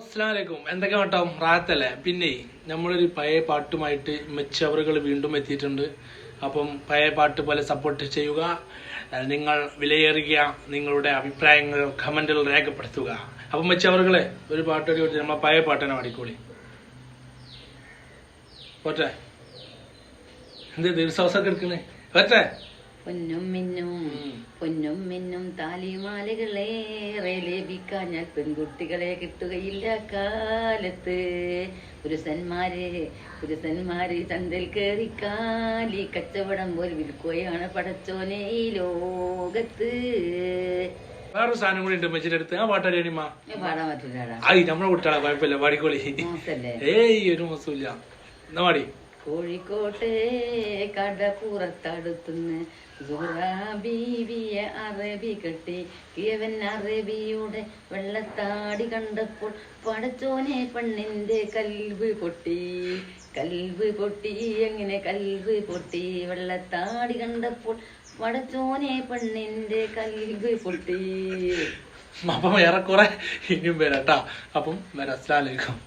അസ്സലാമലൈക്കും. എന്തൊക്കെ കേട്ടോ, റാത്തല്ലേ? പിന്നെ നമ്മളൊരു പഴയ പാട്ടുമായിട്ട് മെച്ചവറുകൾ വീണ്ടും എത്തിയിട്ടുണ്ട്. അപ്പം പഴയ പാട്ട് പോലെ സപ്പോർട്ട് ചെയ്യുക. നിങ്ങൾ വിലയേറിയ നിങ്ങളുടെ അഭിപ്രായങ്ങൾ കമന്റിൽ രേഖപ്പെടുത്തുക. അപ്പം മെച്ചവറുകളെ ഒരു പാട്ടൊക്കെ കൊടുത്ത് നമ്മളെ പഴയ പാട്ട് തന്നെ പാടിക്കോളി. പോട്ടെ, എന്ത് ദിവസമൊക്കെ എടുക്കണേ? പോട്ടെ. പൊന്നും മിന്നും താലിമാലകളേറെ ലഭിക്കാഞ്ഞാൽ പെൺകുട്ടികളെ കിട്ടുകയില്ല കാലത്ത്. പുരുഷന്മാര് ചന്തൽ കേറിക്കാലി കച്ചവടം പോലെ വിൽക്കുകയാണ് പടച്ചോനെ ഈ ലോകത്ത്. വേറൊരു സാധനം കൂടി ഉണ്ട് മെച്ചിന്റെ അടുത്ത്. ആ പാട്ടടിയണിമ പാടാൻ പറ്റില്ലാടാ. നമ്മളെ കുട്ടികളെ കുഴപ്പമില്ല, പാടിക്കോളി. ഏയ് ഒരു മോശമില്ല. എന്നാ പാടി. കോഴിക്കോട്ടെ കടപ്പുറത്തടുത്തുന്ന് ബീവിയെ അറബി കെട്ടി കിയവൻ അറബിയുടെ വെള്ളത്താടി കണ്ടപ്പോൾ പടച്ചോനെ പെണ്ണിന്റെ കൽവ് പൊട്ടി. എങ്ങനെ കൽവ് പൊട്ടി? വെള്ളത്താടി കണ്ടപ്പോൾ പടച്ചോനെ പെണ്ണിന്റെ കൽവ് പൊട്ടി. അപ്പം ഏറെക്കുറെ ഇനിയും വരാട്ടാ. അപ്പം വരാം. അസ്സലാമു അലൈക്കും.